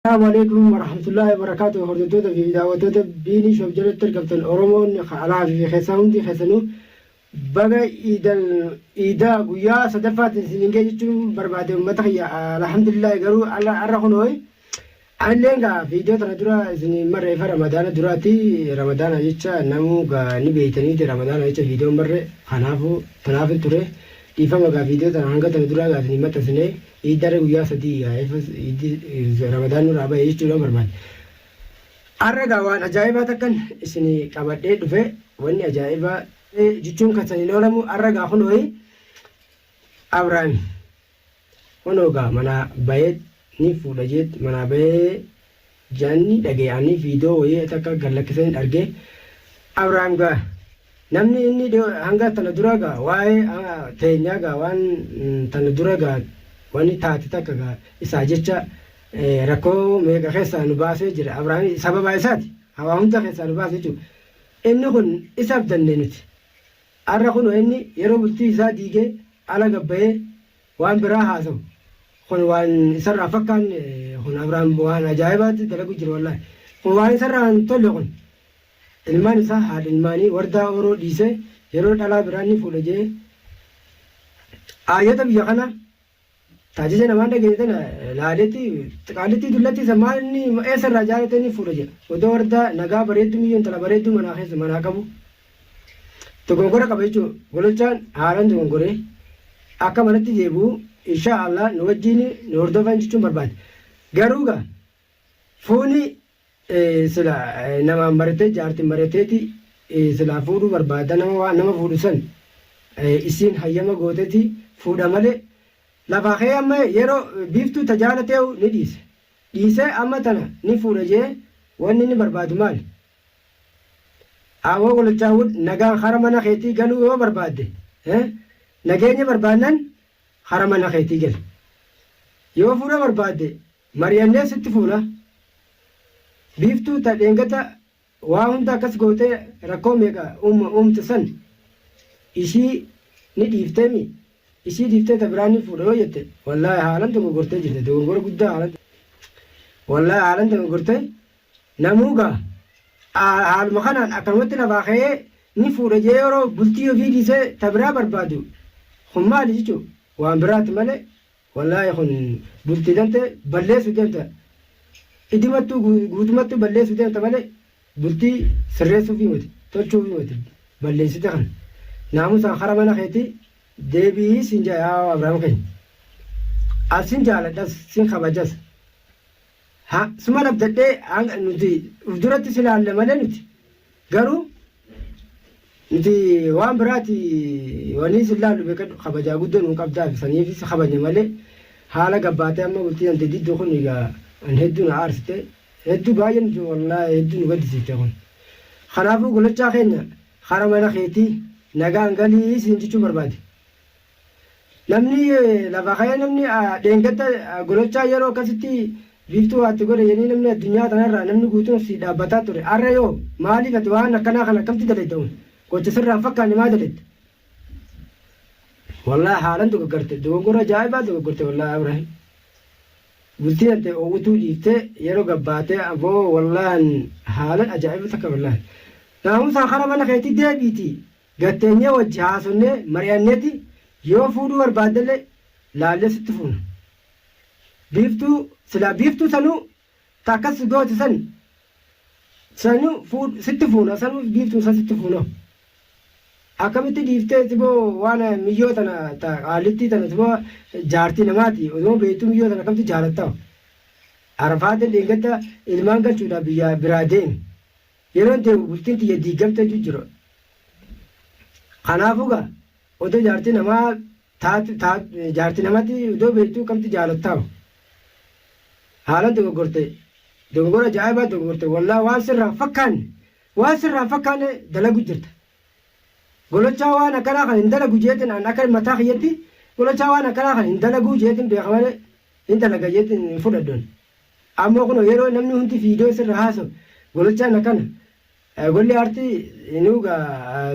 السلام عليكم ورحمة الله وبركاته. هردوتا في دعوتوتا بيني شوف جلت تركبت الأورمون على في خساون دي خسنو بقى إيدا ويا صدفات سنينجي جتوم بربادة متخيا الحمد لله قالوا على الرخنوي علينا فيديو تندرا زني مرة في رمضان دراتي رمضان يجتا نمو نبيتني دي رمضان يجتا فيديو مرة خنافو تنافل تره إيفا مقا فيديو تنهانجا تندرا غازني متسني إيدا ويا سدي إيفا رمضان رابع يجتو برباد أرجع وان أجايبا تكن إسني كابدي دفع واني أجايبا جتون كسني نولمو أرجع خنوي أبراهيم خنوغا منا بايد ni fuudha jeet mana bee jaanni dhagayanii viidiyoo wayii takka gallakkisanii argee Abrahaam gaa namni inni hanga tana dura gaa waa'ee teenyaa gaa waan tana dura gaa wani taate takka gaa isaa jecha rakkoo meeqa keessaa nu baasee jira Abrahaam sababa isaati hawaa hunda keessaa nu baasee jechuudha inni kun isaaf dannee nuti har'a kun inni yeroo bultii isaa diigee ala gabbayee waan biraa haasawu kun waan isarraa fakkaan kun Abrahaam waan ajaa'ibaatti dalagu jira wallahi kun waan isarraa hin tolle kun ilmaan isaa haadha ilmaanii wardaa oroo dhiisee yeroo dhalaa biraan ni fuudha jee ayyata biyya kana tajaajila namaan dhageessan laaleetti qaalitti dullatti samaan inni eessarraa jaallatee ni fuudha jee odoo wardaa nagaa bareedduu miyyoon tala bareedduu manaa keessa manaa qabu dogongora qaba jechuudha gololchaan haalaan dogongoree akka manatti deebi'u inshallah nu wajjin nu hordofan jechuun barbaade garuuga fuuni sila nama maratee jaartii marateeti sila fuudhuu barbaada nama fuudhu san isiin hayyama gooteeti fuudha malee lafaa kee amma yeroo biiftuu tajaalatee ni dhiise amma tana ni fuudha jee wanni ni barbaadu maali awoo golchaawud nagaan hara mana keetii galuu yoo barbaadde nageenya barbaannan hara mana keetii gal yoo fuudha barbaadde mari'annee sitti fuudha biiftuu ta dheengata waa hunda akkas gootee rakkoo meeqa uumte san ishii ni dhiifteemi ishii dhiiftee ta biraan ni fuudha yoo jette wallaahi haalan dogoggortee jirte dogoggora guddaa wallaahi haalan dogoggortee namuugaa haaluma kanaan akkanumatti lafaa ka'ee ni fuudha jee yeroo bultii ofii dhiisee ta biraa barbaadu kun maali jechuudha waan biraati malee wallaahi kun bultii dante balleessu deemta idimattuu guutumattuu balleessu deemta malee bultii sirreessuufii miti tolchuufii miti balleessite kan naamusaan hara mana keetii deebii sin yaa Abrahaam keenya asin jaaladhas sin kabajas suma labdadhee nuti duratti silaalle malee nuti garuu nuti waan biraati wanii silaallu beekadhu kabajaa guddoo nuun qabdaaf saniifis kabajne malee haala gabbaatee amma bultii ante diddoo kun egaa an hedduu na aarsite hedduu baay'ee nuti wallaahi hedduu nu gaddisiifte kun kanaafuu golochaa keenya hara mana keetii nagaan galii siin jechuu barbaade namni lafa ka'ee namni dheengadda golochaa yeroo akkasitti biiftuu waatti godhe jennee namni addunyaa kanarraa namni guutuun si dhaabbataa ture har'a yoo maaliif ati waan akkanaa kana akkamti dalayta'uun gocha sirraan fakkaanne maa dalayta wallaahi haalan dogoggorte dogoggora ajaa'ibaa dogoggorte wallaahi Abrahaam bultii ante utuu dhiiftee yeroo gabbaatee aboo wallaahi haalan ajaa'iba takka wallaahi naamusaan hara mana keetii deebiitii gatteenyee wajji haasonnee mari'anneeti yoo fuudhuu barbaaddellee laallee sitti fuuna biiftuu silaa biiftuu sanuu takkas gooti sanuu sitti fuuna sanuu biiftuu san sitti fuuna akkamitti dhiiftee tiboo waan miyyoo tana qaalittii tana tiboo jaartii namaati odoo beektuu miyyoo tana akkamitti jaalattawa arafaatiin dheengata ilmaan galchuudhaaf biyya biraa deeme yeroo deemu bultiin tiyya diigamte jira kanaafuu gaa odoo jaartii namaa jaartii namaatti odoo beektuu akkamitti jaalattawa haalan dogoggora ajaa'ibaa dogoggorte wallaahi waan sirraan fakkaanne dalagu jirta golochaa waan akkanaa kan hin dalagu jeetin an akka mataa kiyyatti golochaa waan akkanaa kan hin dalaguu jeetin beeka malee hin dalaga jeetin hin fudhaddoon ammoo kun yeroo namni hundi viidiyoo sirra haasawu golochaan akkana golli aartii inuuga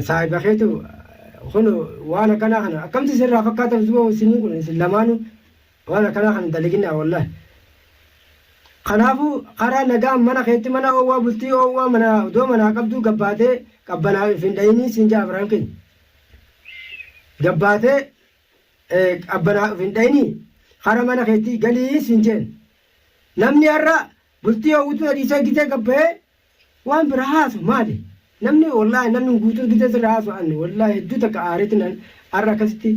saahiba keetu kun waan akkanaa kana akkamti sirraa fakkaatan isinii kun isin lamaanuu waan akkanaa kan hin dalaginaa wallaahi Kanaafuu karaa nagaa mana keetti mana oowwaa bultii oowwaa mana odoo manaa qabduu gabbaatee qabbanaa hin dhayinii siin jaa Abrahaam keenya. Gabbaatee qabbanaa hin dhayinii karaa mana keetti galii siin jeen. Namni har'a bultii oowwituu adiisee gitee gabbee waan bira haasu maali? Namni wallaahi namni guutuu gitee sirra haasu anni wallaahi hedduu takka aariitti nan har'a akkasitti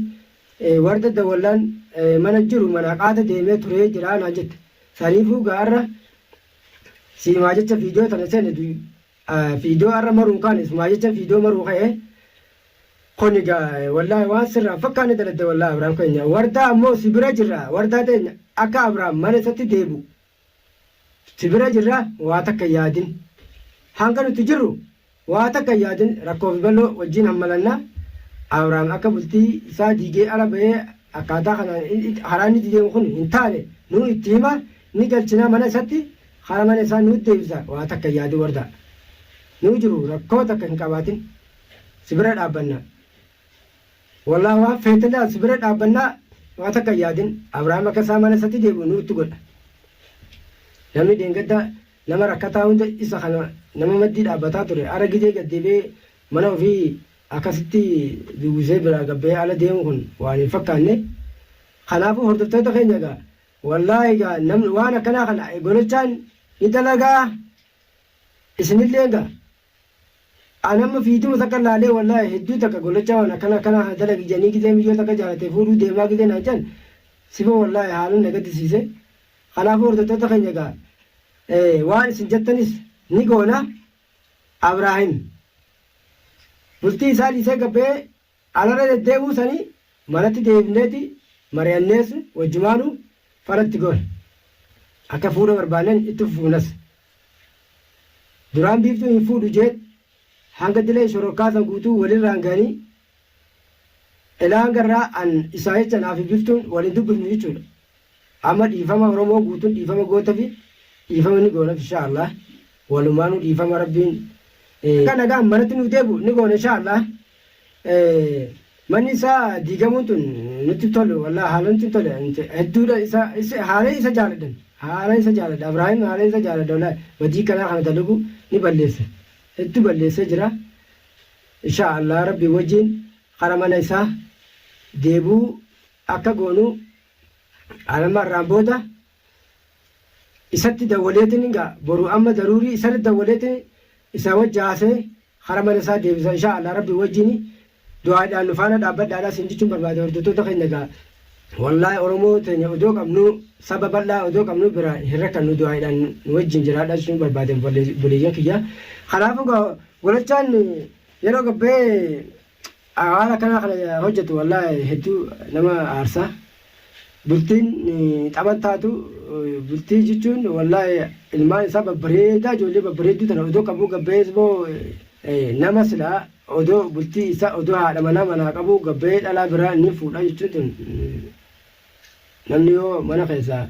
warda dawallaan mana jiru mana qaata deemee turee jira naan jette. Saniifuu gaarra siimaa jecha fiidiyoo tana seene fiidiyoo har'a maruun kaan siimaa jecha fiidiyoo maruu ka'ee kuni wallaahi waan sirraa fakkaanne daladde wallaahi Abrahaam keenya wardaa ammoo sibira jirra wardaa teenya akka Abrahaam mana isatti deebu sibira jirra waa takka yaadin hanga nuti jirru waa takka yaadin rakkoofi bal'oo wajjin hammalannaa Abrahaam akka bultii isaa diigee ala bahee akkaataa kanaan haraa inni deemu kun hin taane nuu itti hima ni galchina mana isatti karaa mana isaa nuu deebisa waa takka yaadu wardaa nuu jiru rakkoo takka hin qabaatin sibira dhaabbannaa wallaahi waan feetanaa sibira dhaabbannaa waa takka yaadin Abrahaam akka isaa mana isatti deebi'u nuu itti godha namni deengadda nama rakkataa hunda isa kana nama maddii dhaabbataa ture ara gidee gaddeebee mana ofii akkasitti duwwisee biraa gabbee ala deemu kun waan hin fakkaanne kanaafuu hordoftoota keenya egaa wallaahi egaa namni waan akkanaa kana golochaan ni dalagaa isinillee egaa anamma fiiduma takka laalee wallaahi hedduu takka golochaa waan akkana dalagi janii gidee miyyoo takka jaalatee fuudhuu deemaa gidee naan jan sifa wallaahi haaluun nagadisiise kanaafuu hordoftoota keenya egaa waan isin jettanis ni goona Abrahaam bultii isaa dhiisee gabbee alarra deddeebuu sanii manatti deebneeti mari'annees wajjumaanu faratti goon akka fuudha barbaadan itti fuunas duraan biiftuu hin fuudhu jeet hanga dilee shorokkaasan guutuu walirraan ganii ilaan garraa an isaa jecha naaf biiftuun waliin dubbifnu jechuudha amma dhiifama Oromoo guutuun dhiifama goota fi dhiifama ni goona inshaallah walumaanuu dhiifama rabbiin kan nagaa manatti nu deebu ni goona inshaallah manni isaa diigamuun tun nutti tolu wallaahi haalaan tun tole hedduudha haala isa jaaladhan haala isa jaaladha Abrahaam haala isa jaaladha wallaahi badii kanaa kana dalagu ni balleessa hedduu balleessee jira inshaallah rabbi wajjin karaa mana isaa deebuu akka goonu alamarraan booda isatti dawwaleetin egaa boru amma daruurii isatti dawwaleetin isa wajjaasee karaa mana isaa deebisa inshaallah rabbi wajjin du'aadhaan nufaana dhaabbadhaadhaa siin jechuun barbaade hordoftoota keenya egaa wallaahi Oromoo teenya odoo qabnu saba bal'aa odoo qabnu bira hin rakkannu du'aadhaan nu wajjin jiraadhaa jechuun barbaade buleeyyan kiyya kanaafuu egaa golochaan yeroo gabbee haala kanaa kana hojjetu wallaahi hedduu nama aarsaa bultiin xaban taatu bultii jechuun wallaahi ilmaan isaa babbareedaa ijoollee babbareedduu tana odoo qabu gabbees moo nama silaa odoo bultii isaa odoo haadha manaa qabu gabbee dhalaa biraa ni fuudha jechuun tun namni yoo mana keessaa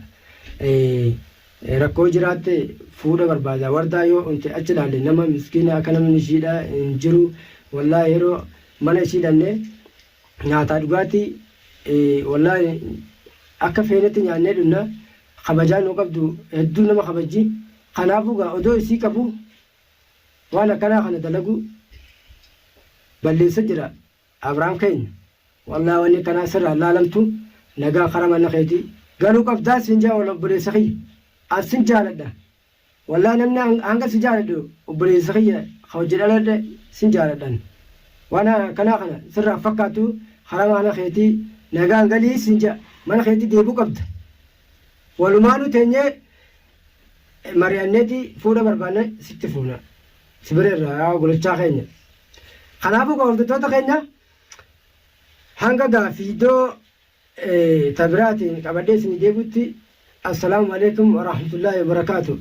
rakkoo jiraatte fuudha barbaada wardaa yoo onte achi ilaalle nama miskiina akka namni ishiidha hin jiru wallaahi yeroo mana ishii dhannee nyaataa dhugaatii wallaahi akka feenetti nyaannee dhunna kabajaa nuu qabdu hedduu nama kabajji kanaafuu gaa odoo isii qabu waan akkanaa kana dalagu balleessa jira Abrahaam keenya wallaahi wanni kanaa sirraa laalamtu nagaa karaa mana keetii galuu qabdaa siin jaa wal obboleessa kiyya an sin jaaladha wallaahi namni hanga si jaaladhu obboleessa kiyya hojii dhaladhe sin jaaladhan waan kanaa kana sirraa fakkaatu karaa mana keetii nagaan galii siin jaa mana keetii deebuu qabda walumaanuu teenyee mari'anneeti fuudha barbaanne sitti fuuna sibireerraa golochaa keenya kanaafuu hordoftoota keenya hanga gaafiidoo tabiraatiin qabadhee isin deebutti assalaamu alaikum warahmatullaahi wabarakaatu